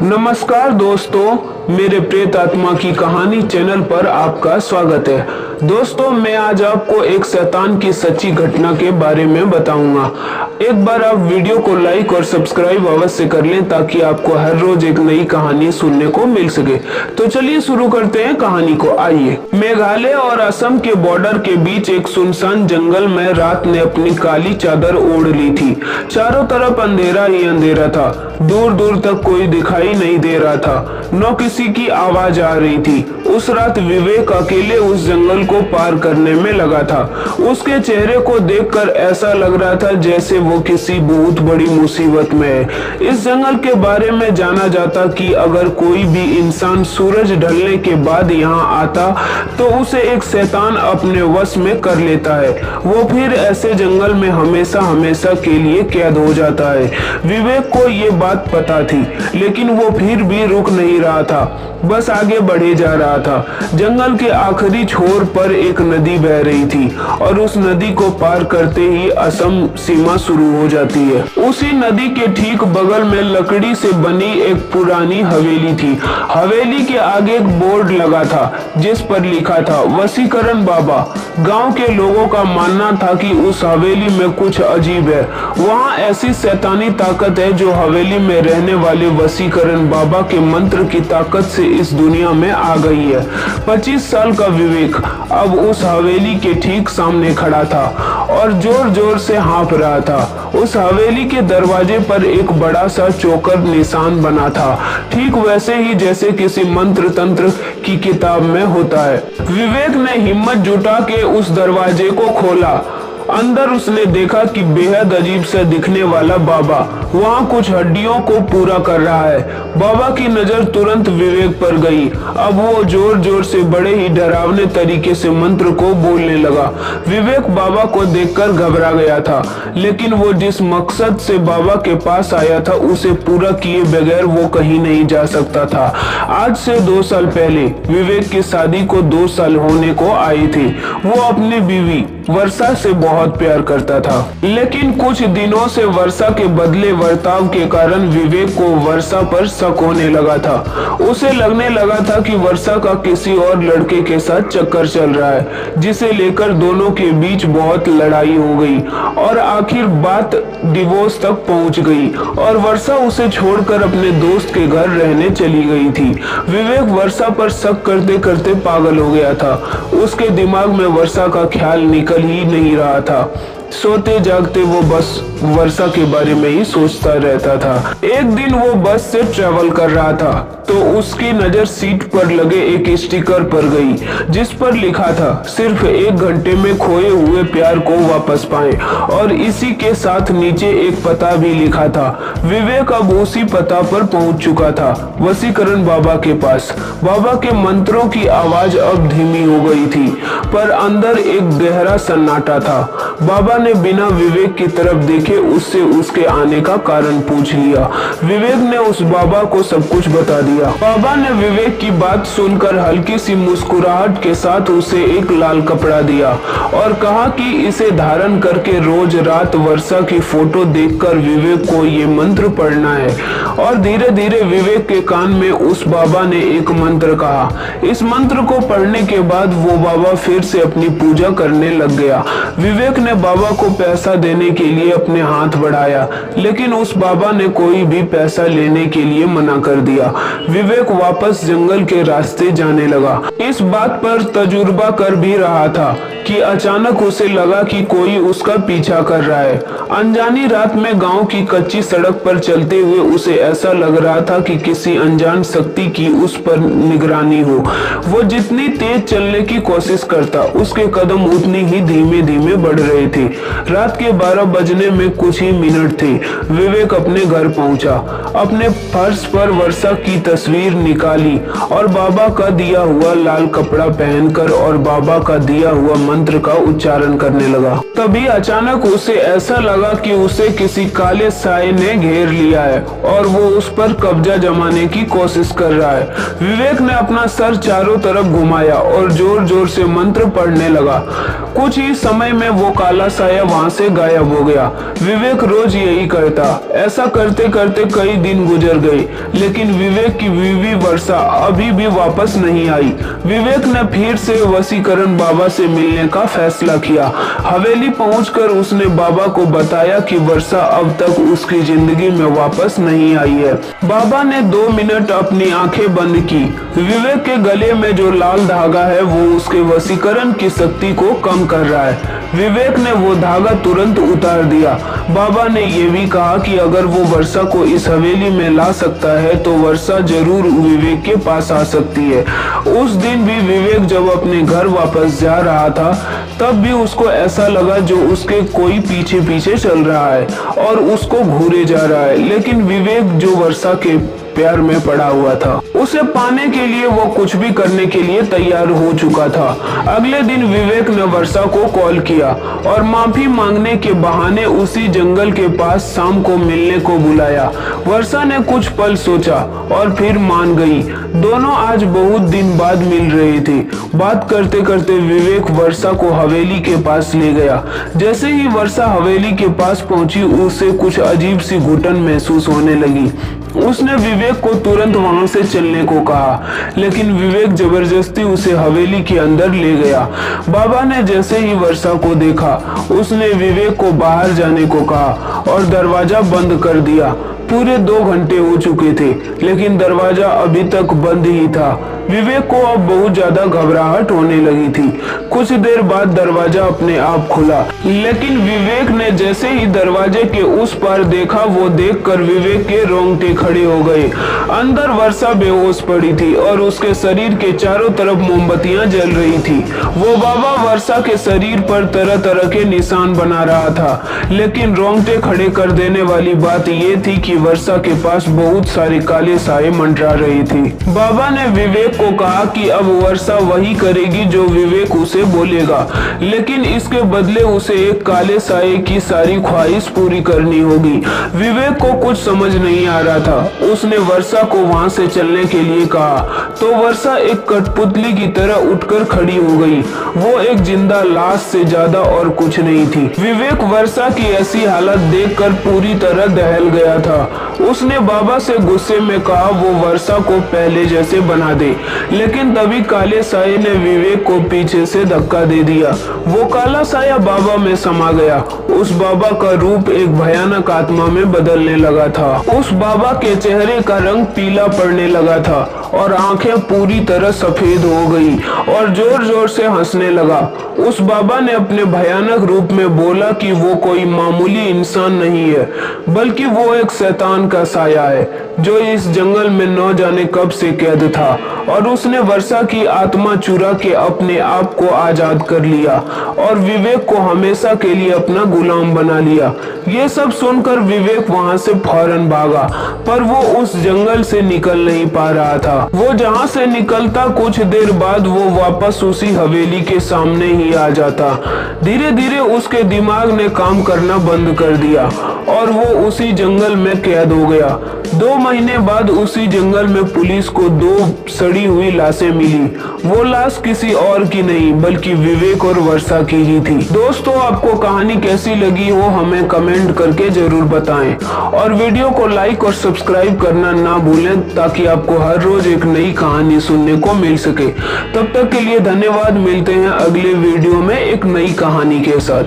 नमस्कार दोस्तों, मेरे प्रेत आत्मा की कहानी चैनल पर आपका स्वागत है। दोस्तों, मैं आज आपको एक शैतान की सच्ची घटना के बारे में बताऊंगा। एक बार आप वीडियो को लाइक और सब्सक्राइब अवश्य कर लें ताकि आपको हर रोज एक नई कहानी सुनने को मिल सके। तो चलिए शुरू करते हैं कहानी को। आइए। मेघालय और असम के बॉर्डर के बीच एक सुनसान जंगल में रात ने अपनी काली चादर ओढ़ ली थी। चारों तरफ अंधेरा ही अंधेरा था। दूर दूर तक कोई दिखाई नहीं दे रहा था, न किसी की आवाज आ रही थी। उस रात विवेक अकेले उस जंगल को पार करने में लगा था। उसके चेहरे को देखकर ऐसा लग रहा था जैसे वो किसी बहुत बड़ी मुसीबत में है। इस जंगल के बारे में जाना जाता कि अगर कोई भी इंसान सूरज ढलने के बाद यहाँ आता तो उसे एक शैतान अपने वश में कर लेता है। वो फिर ऐसे जंगल में हमेशा हमेशा के लिए कैद हो जाता है। विवेक को ये बात पता थी, लेकिन वो फिर भी रुक नहीं रहा था, बस आगे बढ़े जा रहा था। जंगल के आखिरी छोर पर एक नदी बह रही थी और उस नदी को पार करते ही असम सीमा शुरू हो जाती है। उसी नदी के ठीक बगल में लकड़ी से बनी एक पुरानी हवेली थी। हवेली के आगे एक बोर्ड लगा था जिस पर लिखा था वसीकरण बाबा। गांव के लोगों का मानना था कि उस हवेली में कुछ अजीब है। वहाँ ऐसी शैतानी ताकत है जो हवेली में रहने वाले वसीकरण बाबा के मंत्र की ताकत से इस दुनिया में आ गई है। 25 साल का विवेक अब उस हवेली के ठीक सामने खड़ा था और जोर जोर से हाँफ रहा था। उस हवेली के दरवाजे पर एक बड़ा सा चोकर निशान बना था, ठीक वैसे ही जैसे किसी मंत्र तंत्र की किताब में होता है। विवेक ने हिम्मत जुटा के उस दरवाजे को खोला। अंदर उसने देखा कि बेहद अजीब सा दिखने वाला बाबा वहाँ कुछ हड्डियों को पूरा कर रहा है। बाबा की नजर तुरंत विवेक पर गई। अब वो जोर जोर से बड़े ही डरावने तरीके से मंत्र को बोलने लगा। विवेक बाबा को देखकर घबरा गया था, लेकिन वो जिस मकसद से बाबा के पास आया था उसे पूरा किए बगैर वो कहीं नहीं जा सकता था। आज से 2 साल पहले विवेक की शादी को 2 साल होने को आई थी। वो अपनी बीवी वर्षा से बहुत प्यार करता था, लेकिन कुछ दिनों से वर्षा के बदले बर्ताव के कारण विवेक को वर्षा पर शक होने लगा था। उसे लगने लगा था कि वर्षा का किसी और लड़के के साथ चक्कर चल रहा है, जिसे लेकर दोनों के बीच बहुत लड़ाई हो गई और आखिर बात डिवोर्स तक पहुंच गई और वर्षा उसे छोड़कर अपने दोस्त के घर रहने चली गई थी। विवेक वर्षा पर शक करते करते पागल हो गया था। उसके दिमाग में वर्षा का ख्याल निकल ही नहीं रहा था। सोते जागते वो बस वर्षा के बारे में ही सोचता रहता था। एक दिन वो बस से ट्रेवल कर रहा था तो उसकी नजर सीट पर लगे एक स्टिकर पर गई, जिस पर लिखा था सिर्फ 1 घंटे में खोए हुए प्यार को वापस पाएं, और इसी के साथ नीचे एक पता भी लिखा था। विवेक अब उसी पता पर पहुंच चुका था, वसीकरण बाबा के पास। बाबा के मंत्रों की आवाज अब धीमी हो गई थी, पर अंदर एक गहरा सन्नाटा था। बाबा ने बिना विवेक की तरफ देखे उससे उसके आने का कारण पूछ लिया। विवेक ने उस बाबा को सब कुछ बता दिया। बाबा ने विवेक की बात सुनकर हल्की सी मुस्कुराहट के साथ उसे एक लाल कपड़ा दिया और कहा कि इसे धारण करके रोज रात वर्षा की फोटो देखकर विवेक को ये मंत्र पढ़ना है। और धीरे धीरे विवेक के कान में उस बाबा ने एक मंत्र कहा। इस मंत्र को पढ़ने के बाद वो बाबा फिर से अपनी पूजा करने लग गया। विवेक ने बाबा को पैसा देने के लिए अपने हाथ बढ़ाया, लेकिन उस बाबा ने कोई भी पैसा लेने के लिए मना कर दिया। विवेक वापस जंगल के रास्ते जाने लगा। इस बात पर तजुर्बा कर भी रहा था कि अचानक उसे लगा कि कोई उसका पीछा कर रहा है। अनजानी रात में गांव की कच्ची सड़क पर चलते हुए उसे ऐसा लग रहा था कि किसी अनजान शक्ति की उस पर निगरानी हो। वो जितनी तेज चलने की कोशिश करता, उसके कदम उतनी ही धीमे धीमे बढ़ रहे थे। रात के 12 बजने में कुछ ही मिनट थे। विवेक अपने घर पहुंचा, अपने फर्श पर वर्षा की तस्वीर निकाली और बाबा का दिया हुआ लाल कपड़ा पहनकर और बाबा का दिया हुआ मंत्र का उच्चारण करने लगा। तभी अचानक उसे ऐसा लगा कि उसे किसी काले साए ने घेर लिया है और वो उस पर कब्जा जमाने की कोशिश कर रहा है। विवेक ने अपना सर चारों तरफ घुमाया और जोर जोर से मंत्र पढ़ने लगा। कुछ ही समय में वो काला साया साया वहाँ से गायब हो गया। विवेक रोज यही करता। ऐसा करते करते कई दिन गुजर गए, लेकिन विवेक की बीवी वर्षा अभी भी वापस नहीं आई। विवेक ने फिर से वशीकरण बाबा से मिलने का फैसला किया। हवेली पहुंचकर उसने बाबा को बताया कि वर्षा अब तक उसकी जिंदगी में वापस नहीं आई है। बाबा ने 2 मिनट अपनी आंखें बंद की। विवेक के गले में जो लाल धागा है वो उसके वशीकरण की शक्ति को कम कर रहा है। विवेक ने वो धागा तुरंत उतार दिया। बाबा ने ये भी कहा कि अगर वो वर्षा को इस हवेली में ला सकता है तो वर्षा जरूर विवेक के पास आ सकती है। उस दिन भी विवेक जब अपने घर वापस जा रहा था तब भी उसको ऐसा लगा जो उसके कोई पीछे पीछे चल रहा है और उसको घूरे जा रहा है, लेकिन विवेक जो वर्षा के प्यार में पड़ा हुआ था, उसे पाने के लिए वो कुछ भी करने के लिए तैयार हो चुका था। अगले दिन विवेक ने वर्षा को कॉल किया और माफी मांगने के बहाने उसी जंगल के पास शाम को मिलने को बुलाया। वर्षा ने कुछ पल सोचा और फिर मान गई। दोनों आज बहुत दिन बाद मिल रहे थे। बात करते करते विवेक वर्षा को हवेली के पास ले गया। जैसे ही वर्षा हवेली के पास पहुंची उसे कुछ अजीब सी घुटन महसूस होने लगी। उसने विवेक को तुरंत वहां से चलने को कहा, लेकिन विवेक जबरदस्ती उसे हवेली के अंदर ले गया। बाबा ने जैसे ही वर्षा को देखा उसने विवेक को बाहर जाने को कहा और दरवाजा बंद कर दिया। पूरे 2 घंटे हो चुके थे, लेकिन दरवाजा अभी तक बंद ही था। विवेक को अब बहुत ज्यादा घबराहट होने लगी थी। कुछ देर बाद दरवाजा अपने आप खुला, लेकिन विवेक ने जैसे ही दरवाजे के उस पार देखा वो देखकर विवेक के रोंगटे खड़े हो गए। अंदर वर्षा बेहोश पड़ी थी और उसके शरीर के चारों तरफ मोमबत्तियां जल रही थी। वो बाबा वर्षा के शरीर पर तरह तरह के निशान बना रहा था, लेकिन रोंगटे खड़े कर देने वाली बात ये थी कि वर्षा के पास बहुत सारे काले साए मंडरा रही थी। बाबा ने विवेक को कहा कि अब वर्षा वही करेगी जो विवेक उसे बोलेगा, लेकिन इसके बदले उसे एक काले साए की सारी ख्वाहिश पूरी करनी होगी। विवेक को कुछ समझ नहीं आ रहा था। उसने वर्षा को वहां से चलने के लिए कहा तो वर्षा एक कठपुतली की तरह उठकर खड़ी हो गई। वो एक जिंदा लाश से ज्यादा और कुछ नहीं थी। विवेक वर्षा की ऐसी हालत देखकर पूरी तरह दहल गया था। उसने बाबा से गुस्से में कहा वो वर्षा को पहले जैसे बना दे, लेकिन तभी काले साये ने विवेक को पीछे से धक्का दे दिया। वो काला साया बाबा में समा गया। उस बाबा का रूप एक भयानक आत्मा में बदलने लगा था। उस बाबा के चेहरे का रंग पीला पड़ने लगा था और आंखें पूरी तरह सफेद हो गई और जोर जोर से हंसने लगा। उस बाबा ने अपने भयानक रूप में बोला कि वो कोई मामूली इंसान नहीं है, बल्कि वो एक शैतान का साया है जो इस जंगल में न जाने कब से कैद था, और उसने वर्षा की आत्मा चुरा के अपने आप को आजाद कर लिया और विवेक को हमेशा के लिए अपना गुलाम बना लिया। ये सब सुनकर विवेक वहां से फौरन भागा, पर वो उस जंगल से निकल नहीं पा रहा था। वो जहां से निकलता कुछ देर बाद वो वापस उसी हवेली के सामने ही आ जाता। धीरे धीरे उसके दिमाग ने काम करना बंद कर दिया और वो उसी जंगल में कैद हो गया। 2 महीने बाद उसी जंगल में पुलिस को 2 सड़ी हुई लाशें मिली। वो लाश किसी और की नहीं बल्कि विवेक और वर्षा की ही थी। दोस्तों, आपको कहानी कैसी लगी हो हमें कमेंट करके जरूर बताएं और वीडियो को लाइक और सब्सक्राइब करना ना भूलें ताकि आपको हर रोज एक नई कहानी सुनने को मिल सके। तब तक के लिए धन्यवाद। मिलते हैं अगले वीडियो में एक नई कहानी के साथ।